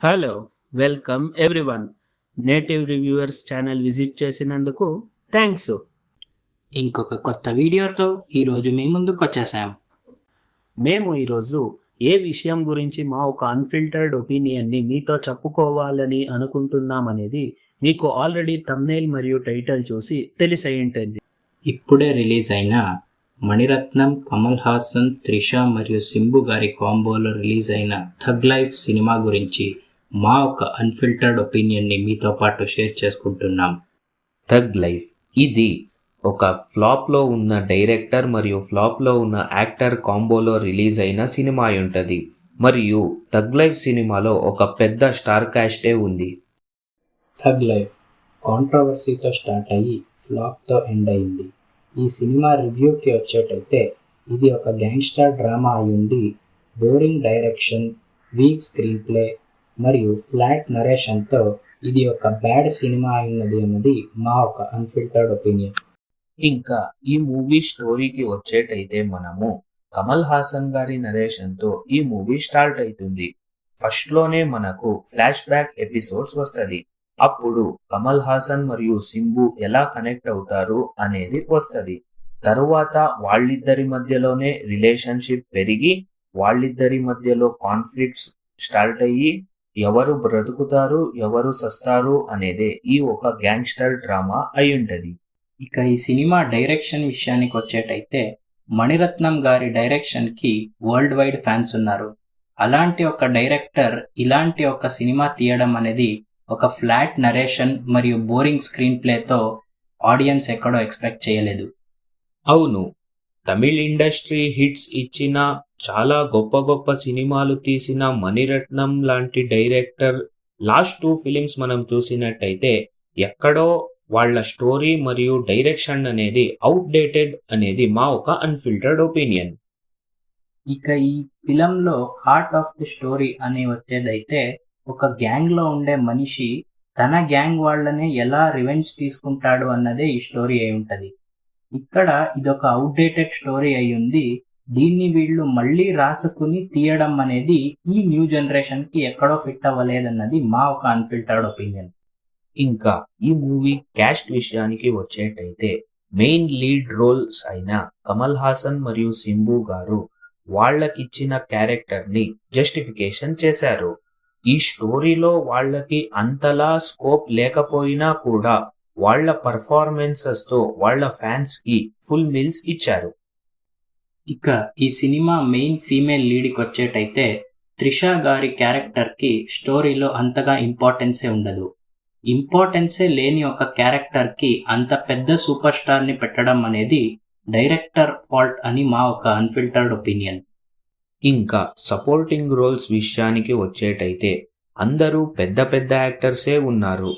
Hello, welcome everyone. Native reviewers channel visit చేసినందుకు thanks. ఇంకొక కొత్త వీడియోతో ఈరోజు మీ ముందుకు వచ్చేసాం. మేము ఈరోజు ఏ విషయం గురించి మా ఒక అన్ఫిల్టర్డ్ ఒపీనియన్ని మీతో చెప్పుకోవాలని అనుకుంటున్నామనేది మీకు ఆల్రెడీ థంబ్నెయిల్ మరియు టైటిల్ చూసి తెలిసై ఉంటుంది. ఇప్పుడే రిలీజ్ అయిన మణిరత్నం, కమల్ హాసన్, త్రిష మరియు సింబు గారి కాంబోలో రిలీజ్ అయిన థగ్ లైఫ్ సినిమా గురించి మా ఒక అన్ఫిల్టర్డ్ ఒపీనియన్ని మీతో పాటు షేర్ చేసుకుంటున్నాం. థగ్ లైఫ్ ఇది ఒక ఫ్లాప్లో ఉన్న డైరెక్టర్ మరియు ఫ్లాప్లో ఉన్న యాక్టర్ కాంబోలో రిలీజ్ అయిన సినిమా ఉంటుంది. మరియు థగ్ లైఫ్ సినిమాలో ఒక పెద్ద స్టార్ కాస్టే ఉంది. థగ్ లైఫ్ కాంట్రవర్సీతో స్టార్ట్ అయ్యి ఫ్లాప్తో ఎండ్ అయింది. ఈ సినిమా రివ్యూకి వచ్చేటైతే ఇది ఒక గ్యాంగ్స్టర్ డ్రామా అయ్యుండి boring direction, week screen play మరియు ఫ్లాట్ నరేషన్తో ఇది ఒక బ్యాడ్ సినిమా అయినది అన్నది మా ఒక అన్ఫిల్టర్డ్ ఒపీనియన్. ఇంకా ఈ మూవీ స్టోరీకి వచ్చేటైతే మనము కమల్ హాసన్ గారి నరేషన్తో ఈ మూవీ స్టార్ట్ అవుతుంది. ఫస్ట్లోనే మనకు ఫ్లాష్ బ్యాక్ ఎపిసోడ్స్ వస్తుంది. అప్పుడు కమల్ హాసన్ మరియు సింబు ఎలా కనెక్ట్ అవుతారు అనేది వస్తుంది. తరువాత వాళ్ళిద్దరి మధ్యలోనే రిలేషన్షిప్ పెరిగి వాళ్ళిద్దరి మధ్యలో కాన్ఫ్లిక్ట్స్ స్టార్ట్ అయ్యి ఎవరు బ్రతుకుతారు ఎవరు సస్తారు అనేదే ఈ ఒక గ్యాంగ్స్టర్ డ్రామా అయి ఉంటది. ఇక ఈ సినిమా డైరెక్షన్ విషయానికి వచ్చేటైతే మణిరత్నం గారి డైరెక్షన్కి వరల్డ్ వైడ్ ఫ్యాన్స్ ఉన్నారు. అలాంటి ఒక డైరెక్టర్ ఇలాంటి ఒక సినిమా తీయడం అనేది ఒక ఫ్లాట్ నరేషన్ మరియు బోరింగ్ స్క్రీన్ ప్లేతో ఆడియన్స్ ఎక్కడో ఎక్స్పెక్ట్ చేయలేదు. అవును, తమిళ్ ఇండస్ట్రీ హిట్స్ ఇచ్చిన చాలా గొప్ప గొప్ప సినిమాలు తీసిన మణిరత్నం లాంటి డైరెక్టర్ లాస్ట్ 2 ఫిలిమ్స్ మనం చూసినట్టయితే ఎక్కడో వాళ్ళ స్టోరీ మరియు డైరెక్షన్ అనేది అవుట్డేటెడ్ అనేది మా ఒక అన్ఫిల్టర్డ్ ఒపీనియన్. ఇక ఈ ఫిలంలో హార్ట్ ఆఫ్ ది స్టోరీ అని వచ్చేదైతే ఒక గ్యాంగ్లో ఉండే మనిషి తన గ్యాంగ్ వాళ్ళనే ఎలా రివెంజ్ తీసుకుంటాడు అన్నదే ఈ స్టోరీ అయి ఉంటుంది. ఇక్కడ ఇదొక అవుట్డేటెడ్ స్టోరీ అయి ఉంది. దీన్ని వీళ్ళు మళ్ళీ రాసుకుని తీయడం అనేది ఈ న్యూ జనరేషన్కి ఎక్కడో ఫిట్ అవ్వలేదన్నది మా ఒక అన్ఫిల్టర్డ్ ఒపీనియన్. ఇంకా ఈ మూవీ క్యాస్ట్ విషయానికి వచ్చేటైతే మెయిన్ లీడ్ రోల్స్ అయిన కమల్ హాసన్ మరియు సింబు గారు వాళ్ళకిచ్చిన క్యారెక్టర్ని జస్టిఫికేషన్ చేశారు. ఈ స్టోరీలో వాళ్ళకి అంతలా స్కోప్ లేకపోయినా కూడా వాళ్ళ పర్ఫార్మెన్సెస్తో వాళ్ళ ఫ్యాన్స్కి ఫుల్ మీల్స్ ఇచ్చారు. ఇక ఈ సినిమా మెయిన్ ఫీమేల్ లీడ్కి వచ్చేటైతే త్రిష గారి క్యారెక్టర్కి స్టోరీలో అంతగా ఇంపార్టెన్సే ఉండదు. ఇంపార్టెన్సే లేని ఒక క్యారెక్టర్కి అంత పెద్ద సూపర్ స్టార్ని పెట్టడం అనేది డైరెక్టర్ ఫాల్ట్ అని మా ఒక అన్ఫిల్టర్డ్ ఒపీనియన్. ఇంకా సపోర్టింగ్ రోల్స్ విషయానికి వచ్చేటైతే అందరూ పెద్ద పెద్ద యాక్టర్సే ఉన్నారు.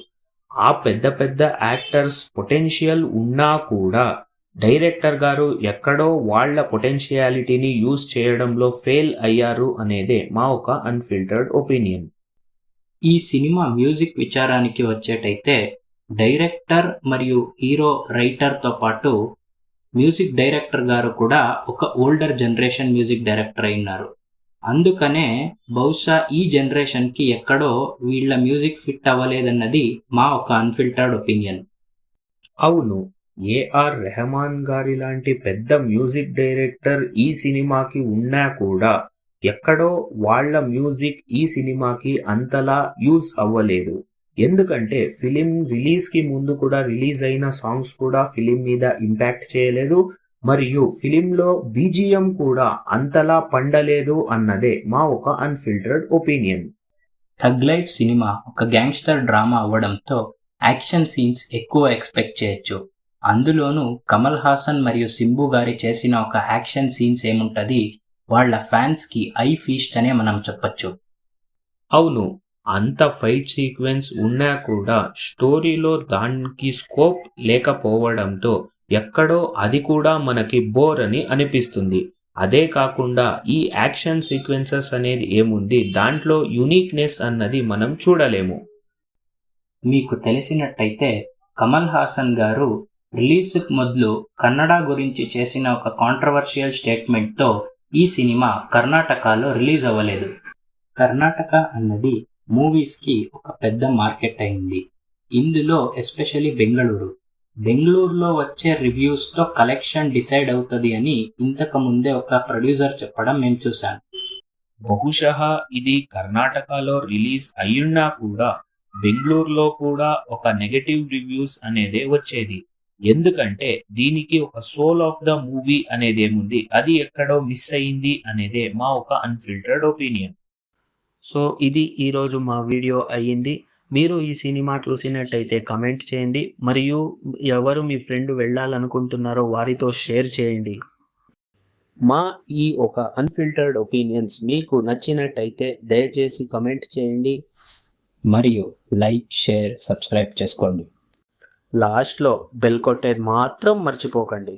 ఆ పెద్ద పెద్ద యాక్టర్స్ పొటెన్షియల్ ఉన్నా కూడా డైరెక్టర్ గారు ఎక్కడో వాళ్ళ పొటెన్షియాలిటీని యూజ్ చేయడంలో ఫెయిల్ అయ్యారు అనేదే మా ఒక అన్ఫిల్టర్డ్ ఒపీనియన్. ఈ సినిమా మ్యూజిక్ విచారానికి వచ్చేటైతే డైరెక్టర్ మరియు హీరో రైటర్తో పాటు మ్యూజిక్ డైరెక్టర్ గారు కూడా ఒక ఓల్డర్ జనరేషన్ మ్యూజిక్ డైరెక్టర్ అయినారు. అందుకనే బహుశా ఈ జనరేషన్కి ఎక్కడో వీళ్ళ మ్యూజిక్ ఫిట్ అవ్వలేదన్నది మా ఒక అన్ఫిల్టర్డ్ ఒపీనియన్. అవును, ఏఆర్ రెహమాన్ గారి లాంటి పెద్ద మ్యూజిక్ డైరెక్టర్ ఈ సినిమాకి ఉన్నా కూడా ఎక్కడో వాళ్ళ మ్యూజిక్ ఈ సినిమాకి అంతలా యూజ్ అవ్వలేదు. ఎందుకంటే ఫిలిం రిలీజ్కి ముందు కూడా రిలీజ్ అయిన సాంగ్స్ కూడా ఫిలిం మీద ఇంపాక్ట్ చేయలేదు మరియు ఫిలింలో బీజిఎం కూడా అంతలా పండలేదు అన్నదే మా ఒక unfiltered opinion. Tug life cinema ఒక గ్యాంగ్స్టర్ డ్రామా అవ్వడంతో యాక్షన్ సీన్స్ ఎక్కువ ఎక్స్పెక్ట్ చేయొచ్చు. అందులోనూ కమల్ హాసన్ మరియు సింబు గారి చేసిన ఒక యాక్షన్ సీన్స్ ఏముంటుంది, వాళ్ళ ఫ్యాన్స్కి ఐ ఫీస్ట్ అనే మనం చెప్పచ్చు. అవును, అంత ఫైట్ సీక్వెన్స్ ఉన్నా కూడా స్టోరీలో దానికి స్కోప్ లేకపోవడంతో ఎక్కడో అది కూడా మనకి బోర్ అని అనిపిస్తుంది. అదే కాకుండా ఈ యాక్షన్ సీక్వెన్సెస్ అనేది ఏముంది, దాంట్లో యూనిక్నెస్ అన్నది మనం చూడలేము. మీకు తెలిసినట్టయితే కమల్ హాసన్ గారు రిలీజ్కి మొదలు కన్నడ గురించి చేసిన ఒక కాంట్రవర్షియల్ స్టేట్మెంట్తో ఈ సినిమా కర్ణాటకలో రిలీజ్ అవ్వలేదు. కర్ణాటక అన్నది మూవీస్కి ఒక పెద్ద మార్కెట్ అయింది. ఇందులో ఎస్పెషలీ బెంగళూరులో వచ్చే రివ్యూస్తో కలెక్షన్ డిసైడ్ అవుతుంది అని ఇంతకు ముందే ఒక ప్రొడ్యూసర్ చెప్పడం మేము చూశాను. బహుశः ఇది కర్ణాటకలో రిలీజ్ అయ్యున్నా కూడా బెంగళూరులో కూడా ఒక నెగటివ్ రివ్యూస్ అనేదే వచ్చేది. ఎందుకంటే దీనికి ఒక సోల్ ఆఫ్ ద మూవీ అనేదేముంది, అది ఎక్కడో మిస్ అయింది అనేదే మా ఒక అన్ఫిల్టర్డ్ ఒపీనియన్. సో ఇది ఈరోజు మా వీడియో అయ్యింది. మీరు ఈ సినిమా చూసినట్టయితే కమెంట్ చేయండి, మరియు ఎవరు మీ ఫ్రెండ్ వెళ్ళాలనుకుంటున్నారో వారితో షేర్ చేయండి. మా ఈ ఒక అన్ఫిల్టర్డ్ ఒపీనియన్స్ మీకు నచ్చినట్టయితే దయచేసి కమెంట్ చేయండి, మరియు లైక్, షేర్, సబ్స్క్రైబ్ చేసుకోండి. లాస్ట్లో బెల్ కొట్టేది మాత్రం మర్చిపోకండి.